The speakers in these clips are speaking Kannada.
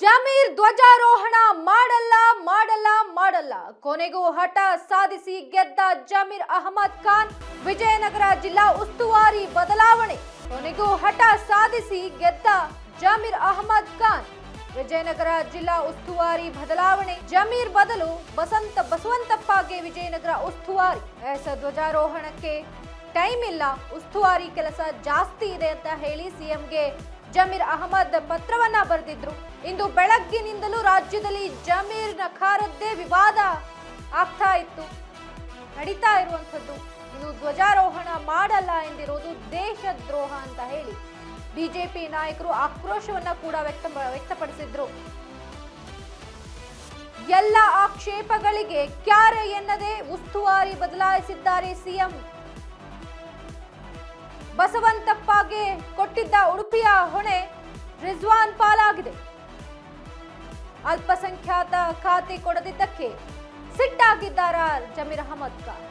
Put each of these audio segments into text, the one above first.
ಜಮೀರ್ ಧ್ವಜಾರೋಹಣ ಮಾಡಲ್ಲ ಮಾಡಲ್ಲ ಮಾಡಲ್ಲ ಕೊನೆಗೂ ಹಠ ಸಾಧಿಸಿ ಗೆದ್ದ ಜಮೀರ್ ಅಹಮದ್ ಖಾನ್. ವಿಜಯನಗರ ಜಿಲ್ಲಾ ಉಸ್ತುವಾರಿ ಬದಲಾವಣೆ. ಕೊನೆಗೂ ಹಠ ಸಾಧಿಸಿ ಗೆದ್ದ ಜಮೀರ್ ಅಹಮದ್ ಖಾನ್. ವಿಜಯನಗರ ಜಿಲ್ಲಾ ಉಸ್ತುವಾರಿ ಬದಲಾವಣೆ. ಜಮೀರ್ ಬದಲು ಬಸವಂತಪ್ಪಗೆ ವಿಜಯನಗರ ಉಸ್ತುವಾರಿ. ಧ್ವಜಾರೋಹಣಕ್ಕೆ ಟೈಮ್ ಇಲ್ಲ, ಉಸ್ತುವಾರಿ ಕೆಲಸ ಜಾಸ್ತಿ ಇದೆ ಅಂತ ಹೇಳಿ ಸಿಎಂಗೆ ಜಮೀರ್ ಅಹಮದ್ ಪತ್ರವನ್ನ ಬರೆದಿದ್ರು. ಇಂದು ಬೆಳಗ್ಗಿನಿಂದಲೂ ರಾಜ್ಯದಲ್ಲಿ ಜಮೀರ್ ನಖಾರದ್ದೇ ವಿವಾದ ಆಗ್ತಾ ಇತ್ತು, ನಡೀತಾ ಇರುವಂತದ್ದು. ಇನ್ನು ಧ್ವಜಾರೋಹಣ ಮಾಡಲ್ಲ ಎಂದಿರೋದು ದೇಶದ್ರೋಹ ಅಂತ ಹೇಳಿ ಬಿಜೆಪಿ ನಾಯಕರು ಆಕ್ರೋಶವನ್ನ ಕೂಡ ವ್ಯಕ್ತಪಡಿಸಿದ್ರು. ಎಲ್ಲ ಆಕ್ಷೇಪಗಳಿಗೆ ಕ್ಯಾರೆ ಎನ್ನದೆ ಉಸ್ತುವಾರಿ ಬದಲಾಯಿಸಿದ್ದಾರೆ ಸಿಎಂ. ಬಸವಂತಪ್ಪಗೆ ಕೊಟ್ಟಿದ್ದ ಉಡುಪಿಯ ಹೊಣೆ ರಿಜ್ವಾನ್ ಪಾಲಾಗಿದೆ. ಅಲ್ಪಸಂಖ್ಯಾತ ಖಾತೆ ಕೊಡದಿದ್ದಕ್ಕೆ ಸಿಟ್ಟಾಗಿದ್ದಾರ ಜಮೀರ್ ಅಹಮದ್ ಖಾನ್.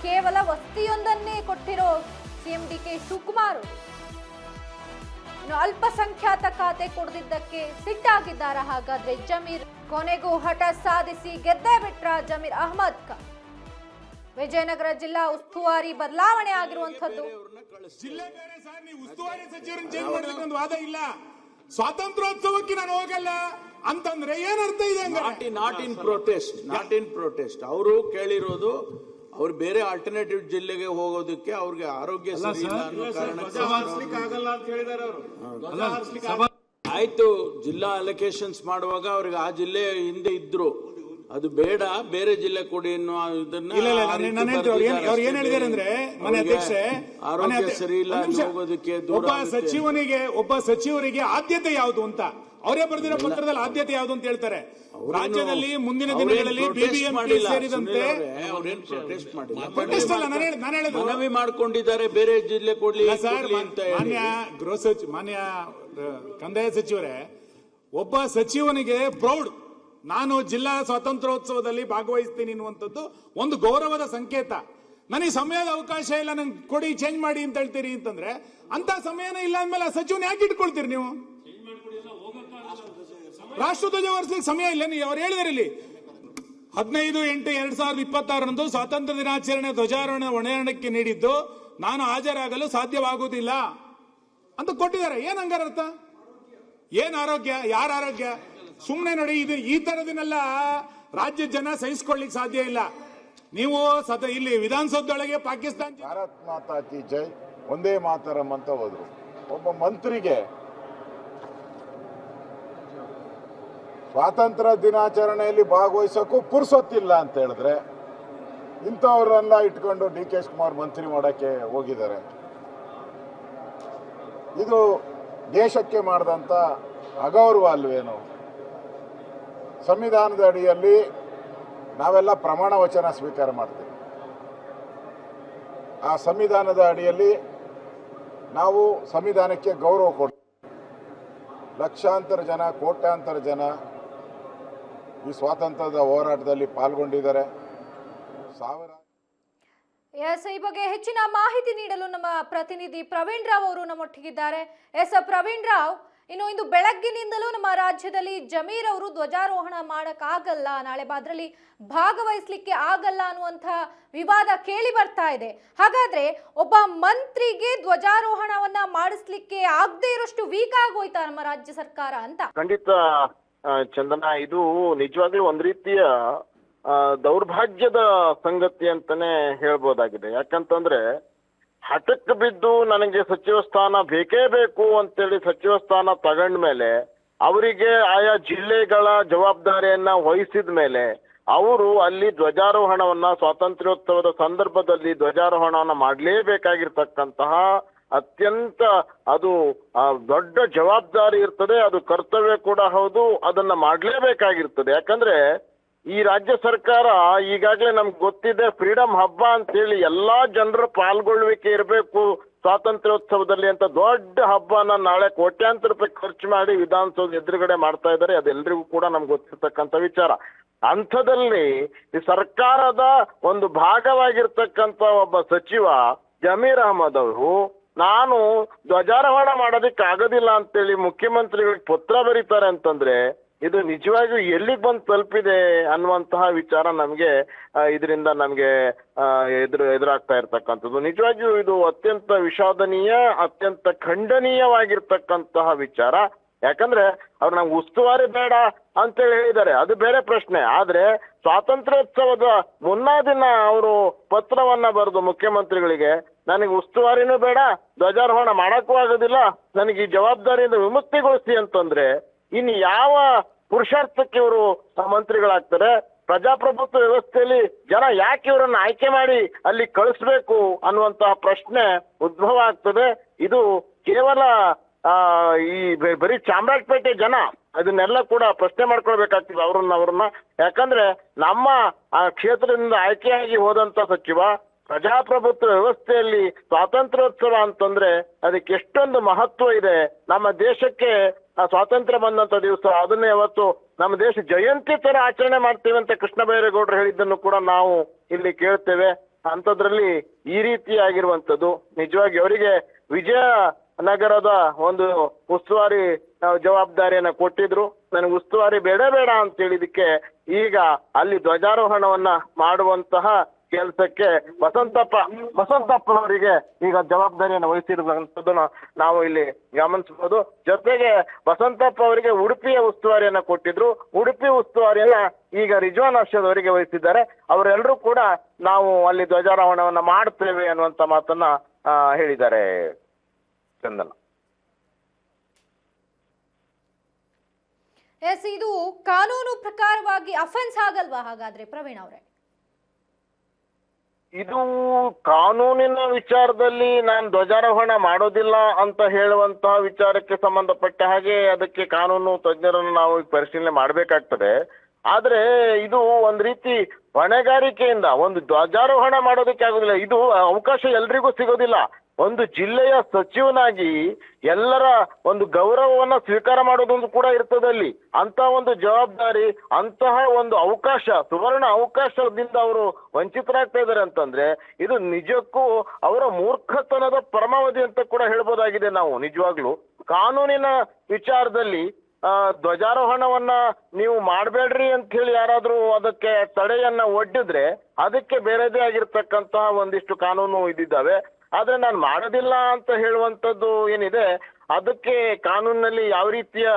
ಕೇವಲ ವಸ್ತಿಯೊಂದನ್ನೇ ಕೊಟ್ಟಿರೋ ಸಿಎಂ ಡಿಕೆ ಶಿವಕುಮಾರ್ ಅಲ್ಪಸಂಖ್ಯಾತ ಖಾತೆ ಕೊಡದಿದ್ದಕ್ಕೆ ಸಿಟ್ಟಾಗಿದ್ದಾರ. ಹಾಗಾದ್ರೆ ಜಮೀರ್ ಕೊನೆಗೂ ಹಠ ಸಾಧಿಸಿ ಗೆದ್ದೇ ಬಿಟ್ರ ಜಮೀರ್ ಅಹಮದ್ ಖಾನ್. ವಿಜಯನಗರ ಜಿಲ್ಲಾ ಉಸ್ತುವಾರಿ ಬದಲಾವಣೆ ಆಗಿರುವಂತದ್ದು. ಜಿಲ್ಲೆ ಬೇರೆ ಸರ್, ನೀವು ಉಸ್ತುವಾರಿ ಸಚಿವರನ್ನು ಚೇಂಜ್ ಮಾಡೋದಕ್ಕೆ ಒಂದು ವಾದ ಇಲ್ಲ. ಸ್ವಾತಂತ್ರ್ಯೋತ್ಸವಕ್ಕೆ ನಾನು ಹೋಗಲ್ಲ ಅಂತಂದ್ರೆ ಏನರ್ಥ ಇದೆ? ನಾಟ್ ಇನ್ ಪ್ರೊಟೆಸ್ಟ್ ಅವರು ಕೇಳಿರೋದು ಅವ್ರು ಬೇರೆ ಆಲ್ಟರ್ನೇಟಿವ್ ಜಿಲ್ಲೆಗೆ ಹೋಗೋದಕ್ಕೆ ಅವ್ರಿಗೆ ಆರೋಗ್ಯ ಸರಿ ಇಲ್ಲ ಅನ್ನೋ ಕಾರಣಕ್ಕೆ ಆಯ್ತು. ಜಿಲ್ಲಾ ಅಲೋಕೇಶನ್ಸ್ ಮಾಡುವಾಗ ಅವ್ರಿಗೆ ಆ ಜಿಲ್ಲೆ ಹಿಂದೆ ಇದ್ರು, ಅದು ಬೇಡ ಬೇರೆ ಜಿಲ್ಲೆ ಕೊಡಿ ಅನ್ನೋ ಇದನ್ನ ಏನ್ ಹೇಳಿದಾರೆ ಅಂದ್ರೆ, ಮನೆ ಅಧ್ಯಕ್ಷೆ ಆರೋಗ್ಯ ಸರಿ ಇಲ್ಲ ಹೋಗೋದಕ್ಕೆ ಒಬ್ಬ ಸಚಿವರಿಗೆ ಆದ್ಯತೆ ಯಾವುದು ಅಂತ ಅವರೇ ಬರೆದಿರೋ ಪತ್ರದಲ್ಲಿ ಆದ್ಯತೆ ಯಾವುದು ಅಂತ ಹೇಳ್ತಾರೆ. ರಾಜ್ಯದಲ್ಲಿ ಮುಂದಿನ ದಿನಗಳಲ್ಲಿ ಬಿಬಿಎಂಪಿ ಸೇರಿದಂತೆ ಮನವಿ ಮಾಡ್ಕೊಂಡಿದ್ದಾರೆ ಬೇರೆ ಜಿಲ್ಲೆ ಕೊಡ್ಲಿ ಅಂತ. ಮಾನ್ಯ ಕಂದಾಯ ಸಚಿವರೇ, ಒಬ್ಬ ಸಚಿವನಿಗೆ ಪ್ರೌಡ್, ನಾನು ಜಿಲ್ಲಾ ಸ್ವಾತಂತ್ರ್ಯೋತ್ಸವದಲ್ಲಿ ಭಾಗವಹಿಸ್ತೀನಿ ಅನ್ನುವಂಥದ್ದು ಒಂದು ಗೌರವದ ಸಂಕೇತ. ನನಗೆ ಸಮಯದ ಅವಕಾಶ ಇಲ್ಲ, ನಂಗೆ ಕೊಡಿ, ಚೇಂಜ್ ಮಾಡಿ ಅಂತ ಹೇಳ್ತೀರಿ ಅಂತಂದ್ರೆ, ಅಂತ ಸಮಯನೇ ಇಲ್ಲ ಅಂದ್ಮೇಲೆ ಆ ಸಚಿವನ ಯಾಕೆ ಇಟ್ಕೊಳ್ತೀರಿ ನೀವು? ರಾಷ್ಟ್ರಧ್ವಜ ವರ್ಷಕ್ಕೆ ಸಮಯ ಇಲ್ಲ. ಅವ್ರು ಹೇಳಿದಾರೆ ಇಲ್ಲಿ 15/8/2026 ಸ್ವಾತಂತ್ರ್ಯ ದಿನಾಚರಣೆ ಧ್ವಜಾರೋಹಣ ಹೊಣೆಯಾರಣಕ್ಕೆ ನೀಡಿದ್ದು ನಾನು ಹಾಜರಾಗಲು ಸಾಧ್ಯವಾಗುವುದಿಲ್ಲ ಅಂತ ಕೊಟ್ಟಿದ್ದಾರೆ. ಏನ್ ಹಂಗಾರ ಅರ್ಥ? ಏನ್ ಆರೋಗ್ಯ? ಯಾರ ಆರೋಗ್ಯ? ಸುಮ್ಮನೆ ನೋಡಿ, ಇದು ಈ ತರದನ್ನೆಲ್ಲ ರಾಜ್ಯ ಜನ ಸಹಿಸಿಕೊಳ್ಳಿಕ್ ಸಾಧ್ಯ ಇಲ್ಲ. ನೀವು ಇಲ್ಲಿ ವಿಧಾನಸೌಧದೊಳಗೆ ಪಾಕಿಸ್ತಾನ ಭಾರತ್ ಮಾತಾ ಕಿ ಜೈ, ಒಂದೇ ಮಾತರಂ ಅಂತ ಹೋದ್ರು. ಒಬ್ಬ ಮಂತ್ರಿಗೆ ಸ್ವಾತಂತ್ರ್ಯ ದಿನಾಚರಣೆಯಲ್ಲಿ ಭಾಗವಹಿಸೋಕ್ಕೂ ಪುರ್ಸೊತ್ತಿಲ್ಲ ಅಂತ ಹೇಳಿದ್ರೆ, ಇಂಥವ್ರನ್ನೆಲ್ಲ ಇಟ್ಕೊಂಡು ಡಿ ಕೆ ಶಿವಕುಮಾರ್ ಮಂತ್ರಿ ಮಾಡೋಕ್ಕೆ ಹೋಗಿದ್ದಾರೆ. ಇದು ದೇಶಕ್ಕೆ ಮಾಡಿದಂಥ ಅಗೌರವ ಅಲ್ವೇನು? ಸಂವಿಧಾನದ ಅಡಿಯಲ್ಲಿ ನಾವೆಲ್ಲ ಪ್ರಮಾಣ ವಚನ ಸ್ವೀಕಾರ ಮಾಡ್ತೀವಿ. ಆ ಸಂವಿಧಾನದ ಅಡಿಯಲ್ಲಿ ನಾವು ಸಂವಿಧಾನಕ್ಕೆ ಗೌರವ ಕೊಡ್ತೀವಿ. ಲಕ್ಷಾಂತರ ಜನ, ಕೋಟ್ಯಾಂತರ ಜನ ಈ ಸ್ವಾತಂತ್ರ್ಯದ ಹೋರಾಟದಲ್ಲಿ ಪಾಲ್ಗೊಂಡಿದ್ದಾರೆ. ಈ ಬಗ್ಗೆ ಹೆಚ್ಚಿನ ಮಾಹಿತಿ ನೀಡಲು ನಮ್ಮ ಪ್ರತಿನಿಧಿ ಪ್ರವೀಣ್ ರಾವ್ ಅವರು ನಮ್ಮೊಟ್ಟಿಗಿದ್ದಾರೆ. ಪ್ರವೀಣ್ ರಾವ್, ಇಂದು ಬೆಳಗ್ಗಿನಿಂದಲೂ ನಮ್ಮ ರಾಜ್ಯದಲ್ಲಿ ಜಮೀರ್ ಅವರು ಧ್ವಜಾರೋಹಣ ಮಾಡಕ್ಕಾಗಲ್ಲ, ನಾಳೆ ಅದರಲ್ಲಿ ಭಾಗವಹಿಸ್ಲಿಕ್ಕೆ ಆಗಲ್ಲ ಅನ್ನುವಂಥ ವಿವಾದ ಕೇಳಿ ಬರ್ತಾ ಇದೆ. ಹಾಗಾದ್ರೆ ಒಬ್ಬ ಮಂತ್ರಿಗೆ ಧ್ವಜಾರೋಹಣವನ್ನ ಮಾಡಿಸ್ಲಿಕ್ಕೆ ಆಗದೆ ಇರೋಷ್ಟು ವೀಕ್ ಆಗೋಯ್ತಾ ನಮ್ಮ ರಾಜ್ಯ ಸರ್ಕಾರ ಅಂತ? ಖಂಡಿತ ಚಂದನ, ಇದು ನಿಜವಾಗ್ಲೂ ಒಂದ್ ರೀತಿಯ ದೌರ್ಭಾಗ್ಯದ ಸಂಗತಿ ಅಂತಾನೆ ಹೇಳ್ಬೋದಾಗಿದೆ. ಯಾಕಂತಂದ್ರೆ ಹಠಕ್ಕೆ ಬಿದ್ದು ನನಗೆ ಸಚಿವ ಸ್ಥಾನ ಬೇಕೇ ಬೇಕು ಅಂತೇಳಿ ಸಚಿವ ಸ್ಥಾನ ತಗೊಂಡ್ಮೇಲೆ ಅವರಿಗೆ ಆಯಾ ಜಿಲ್ಲೆಗಳ ಜವಾಬ್ದಾರಿಯನ್ನ ವಹಿಸಿದ ಮೇಲೆ ಅವರು ಅಲ್ಲಿ ಧ್ವಜಾರೋಹಣವನ್ನ, ಸ್ವಾತಂತ್ರ್ಯೋತ್ಸವದ ಸಂದರ್ಭದಲ್ಲಿ ಧ್ವಜಾರೋಹಣವನ್ನ ಮಾಡಲೇಬೇಕಾಗಿರ್ತಕ್ಕಂತಹ ಅತ್ಯಂತ ಅದು ದೊಡ್ಡ ಜವಾಬ್ದಾರಿ ಇರ್ತದೆ, ಅದು ಕರ್ತವ್ಯ ಕೂಡ ಹೌದು, ಅದನ್ನ ಮಾಡಲೇಬೇಕಾಗಿರ್ತದೆ. ಯಾಕಂದ್ರೆ ಈ ರಾಜ್ಯ ಸರ್ಕಾರ ಈಗಾಗಲೇ ನಮ್ಗೆ ಗೊತ್ತಿದೆ, ಫ್ರೀಡಮ್ ಹಬ್ಬ ಅಂತೇಳಿ ಎಲ್ಲಾ ಜನರ ಪಾಲ್ಗೊಳ್ಳುವಿಕೆ ಇರಬೇಕು ಸ್ವಾತಂತ್ರ್ಯೋತ್ಸವದಲ್ಲಿ ಅಂತ ದೊಡ್ಡ ಹಬ್ಬನ ನಾಳೆ ಕೋಟ್ಯಾಂತರ ರೂಪಾಯಿ ಖರ್ಚು ಮಾಡಿ ವಿಧಾನಸೌಧ ಎದುರುಗಡೆ ಮಾಡ್ತಾ ಇದ್ದಾರೆ. ಅದೆಲ್ಲರಿಗೂ ಕೂಡ ನಮ್ಗೆ ಗೊತ್ತಿರ್ತಕ್ಕಂಥ ವಿಚಾರ. ಅಂಥದಲ್ಲಿ ಈ ಸರ್ಕಾರದ ಒಂದು ಭಾಗವಾಗಿರ್ತಕ್ಕಂಥ ಒಬ್ಬ ಸಚಿವ ಜಮೀರ್ ಅಹಮದ್ ಅವರು ನಾನು ಧ್ವಜಾರೋಹಣ ಮಾಡೋದಕ್ಕೆ ಆಗೋದಿಲ್ಲ ಅಂತೇಳಿ ಮುಖ್ಯಮಂತ್ರಿಗಳಿಗೆ ಪತ್ರ ಬರೀತಾರೆ ಅಂತಂದ್ರೆ ಇದು ನಿಜವಾಗಿಯೂ ಎಲ್ಲಿಗೆ ಬಂದು ತಲುಪಿದೆ ಅನ್ನುವಂತಹ ವಿಚಾರ ನಮಗೆ ಇದರಿಂದ ನಮಗೆ ಎದುರಾಗ್ತಾ ಇರ್ತಕ್ಕಂಥದ್ದು. ನಿಜವಾಗಿಯೂ ಇದು ಅತ್ಯಂತ ವಿಷಾದನೀಯ, ಅತ್ಯಂತ ಖಂಡನೀಯವಾಗಿರ್ತಕ್ಕಂತಹ ವಿಚಾರ. ಯಾಕಂದ್ರೆ ಅವ್ರು ನಮ್ಗೆ ಉಸ್ತುವಾರಿ ಬೇಡ ಅಂತೇಳಿ ಹೇಳಿದ್ದಾರೆ, ಅದು ಬೇರೆ ಪ್ರಶ್ನೆ. ಆದ್ರೆ ಸ್ವಾತಂತ್ರ್ಯೋತ್ಸವದ ಮುನ್ನಾ ದಿನ ಅವರು ಪತ್ರವನ್ನ ಬರೆದು ಮುಖ್ಯಮಂತ್ರಿಗಳಿಗೆ ನನಗೆ ಉಸ್ತುವಾರಿನೂ ಬೇಡ, ಧ್ವಜಾರೋಹಣ ಮಾಡಕ್ಕೂ ಆಗೋದಿಲ್ಲ, ನನಗೆ ಈ ಜವಾಬ್ದಾರಿಯಿಂದ ವಿಮುಕ್ತಿಗೊಳಿಸಿ ಅಂತಂದ್ರೆ ಇನ್ನು ಯಾವ ಪುರುಷಾರ್ಥಕ್ಕೆ ಇವರು ಮಂತ್ರಿಗಳಾಗ್ತಾರೆ? ಪ್ರಜಾಪ್ರಭುತ್ವ ವ್ಯವಸ್ಥೆಯಲ್ಲಿ ಜನ ಯಾಕೆ ಇವರನ್ನ ಆಯ್ಕೆ ಮಾಡಿ ಅಲ್ಲಿ ಕಳಿಸ್ಬೇಕು ಅನ್ನುವಂತಹ ಪ್ರಶ್ನೆ ಉದ್ಭವ ಆಗ್ತದೆ. ಇದು ಕೇವಲ ಈ ಬರೀ ಚಾಮರಾಜಪೇಟೆ ಜನ ಅದನ್ನೆಲ್ಲ ಕೂಡ ಪ್ರಶ್ನೆ ಮಾಡ್ಕೊಳ್ಬೇಕಾಗ್ತದೆ ಅವ್ರನ್ನ. ಯಾಕಂದ್ರೆ ನಮ್ಮ ಆ ಕ್ಷೇತ್ರದಿಂದ ಆಯ್ಕೆಯಾಗಿ ಹೋದಂತ ಸಚಿವ ಪ್ರಜಾಪ್ರಭುತ್ವ ವ್ಯವಸ್ಥೆಯಲ್ಲಿ ಸ್ವಾತಂತ್ರ್ಯೋತ್ಸವ ಅಂತಂದ್ರೆ ಅದಕ್ಕೆ ಎಷ್ಟೊಂದು ಮಹತ್ವ ಇದೆ. ನಮ್ಮ ದೇಶಕ್ಕೆ ಸ್ವಾತಂತ್ರ್ಯ ಬಂದಂತ ದಿವಸ ಅದನ್ನೇ ಇವತ್ತು ನಮ್ಮ ದೇಶ ಜಯಂತಿ ತರ ಆಚರಣೆ ಮಾಡ್ತೀವಿ ಅಂತ ಕೃಷ್ಣ ಬೈರೇಗೌಡರು ಹೇಳಿದ್ದನ್ನು ಕೂಡ ನಾವು ಇಲ್ಲಿ ಕೇಳ್ತೇವೆ. ಅಂಥದ್ರಲ್ಲಿ ಈ ರೀತಿಯಾಗಿರುವಂಥದ್ದು ನಿಜವಾಗಿ ಅವರಿಗೆ ವಿಜಯನಗರದ ಒಂದು ಉಸ್ತುವಾರಿ ಜವಾಬ್ದಾರಿಯನ್ನ ಕೊಟ್ಟಿದ್ರು. ನನಗೆ ಉಸ್ತುವಾರಿ ಬೇಡ ಅಂತ ಹೇಳಿದಕ್ಕೆ ಈಗ ಅಲ್ಲಿ ಧ್ವಜಾರೋಹಣವನ್ನ ಮಾಡುವಂತಹ ಕೆಲಸಕ್ಕೆ ವಸಂತಪ್ಪನವರಿಗೆ ಈಗ ಜವಾಬ್ದಾರಿಯನ್ನು ವಹಿಸಿರುವಂತದ್ದನ್ನ ನಾವು ಇಲ್ಲಿ ಗಮನಿಸಬಹುದು. ಜೊತೆಗೆ ವಸಂತಪ್ಪ ಅವರಿಗೆ ಉಡುಪಿಯ ಉಸ್ತುವಾರಿಯನ್ನ ಕೊಟ್ಟಿದ್ರು, ಉಡುಪಿ ಉಸ್ತುವಾರಿಯನ್ನ ಈಗ ರಿಜ್ವಾನ್ ಅರ್ಷದ್ ಅವರಿಗೆ ವಹಿಸಿದ್ದಾರೆ. ಅವರೆಲ್ಲರೂ ಕೂಡ ನಾವು ಅಲ್ಲಿ ಧ್ವಜಾರೋಹಣವನ್ನ ಮಾಡ್ತೇವೆ ಅನ್ನುವಂತ ಮಾತನ್ನ ಹೇಳಿದ್ದಾರೆ. ಚಂದನ, ಎಸ್, ಇದು ಕಾನೂನು ಪ್ರಕಾರವಾಗಿ ಅಫೆನ್ಸ್ ಆಗಲ್ವಾ ಹಾಗಾದ್ರೆ ಪ್ರವೀಣ್ ಅವರೇ? ಇದು ಕಾನೂನಿನ ವಿಚಾರದಲ್ಲಿ ನಾನು ಧ್ವಜಾರೋಹಣ ಮಾಡೋದಿಲ್ಲ ಅಂತ ಹೇಳುವಂತಹ ವಿಚಾರಕ್ಕೆ ಸಂಬಂಧಪಟ್ಟ ಹಾಗೆ ಅದಕ್ಕೆ ಕಾನೂನು ತಜ್ಞರನ್ನು ನಾವು ಪರಿಶೀಲನೆ ಮಾಡಬೇಕಾಗ್ತದೆ. ಆದ್ರೆ ಇದು ಒಂದ್ ರೀತಿ ಹೊಣೆಗಾರಿಕೆಯಿಂದ ಒಂದು ಧ್ವಜಾರೋಹಣ ಮಾಡೋದಕ್ಕೆ ಆಗೋದಿಲ್ಲ. ಇದು ಅವಕಾಶ ಎಲ್ರಿಗೂ ಸಿಗೋದಿಲ್ಲ. ಒಂದು ಜಿಲ್ಲೆಯ ಸಚಿವನಾಗಿ ಎಲ್ಲರ ಒಂದು ಗೌರವವನ್ನ ಸ್ವೀಕಾರ ಮಾಡೋದೊಂದು ಕೂಡ ಇರ್ತದಲ್ಲಿ. ಅಂತ ಒಂದು ಜವಾಬ್ದಾರಿ, ಅಂತಹ ಒಂದು ಅವಕಾಶ, ಸುವರ್ಣ ಅವಕಾಶದಿಂದ ಅವರು ವಂಚಿತರಾಗ್ತಾ ಇದ್ದಾರೆ ಅಂತಂದ್ರೆ ಇದು ನಿಜಕ್ಕೂ ಅವರ ಮೂರ್ಖತನದ ಪರಮಾವಧಿ ಅಂತ ಕೂಡ ಹೇಳ್ಬೋದಾಗಿದೆ ನಾವು. ನಿಜವಾಗ್ಲೂ ಕಾನೂನಿನ ವಿಚಾರದಲ್ಲಿ ಧ್ವಜಾರೋಹಣವನ್ನ ನೀವು ಮಾಡಬೇಡ್ರಿ ಅಂತ ಹೇಳಿ ಯಾರಾದ್ರೂ ಅದಕ್ಕೆ ತಡೆಯನ್ನ ಒಡ್ಡಿದ್ರೆ ಅದಕ್ಕೆ ಬೇರೆದೇ ಆಗಿರ್ತಕ್ಕಂತಹ ಒಂದಿಷ್ಟು ಕಾನೂನು ಇದ್ದಿದ್ದಾವೆ. ಆದ್ರೆ ನಾನು ಮಾಡೋದಿಲ್ಲ ಅಂತ ಹೇಳುವಂಥದ್ದು ಏನಿದೆ ಅದಕ್ಕೆ ಕಾನೂನಿನಲ್ಲಿ ಯಾವ ರೀತಿಯ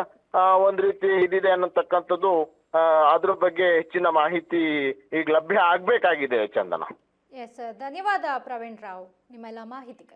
ಒಂದ್ ರೀತಿ ಇದಿದೆ ಅನ್ನತಕ್ಕಂಥದ್ದು ಅದ್ರ ಬಗ್ಗೆ ಹೆಚ್ಚಿನ ಮಾಹಿತಿ ಈಗ ಲಭ್ಯ ಆಗ್ಬೇಕಾಗಿದೆ. ಚಂದನ, ಎಸ್, ಧನ್ಯವಾದ ಪ್ರವೀಣ್ ರಾವ್ ನಿಮ್ಮೆಲ್ಲ ಮಾಹಿತಿಗೆ.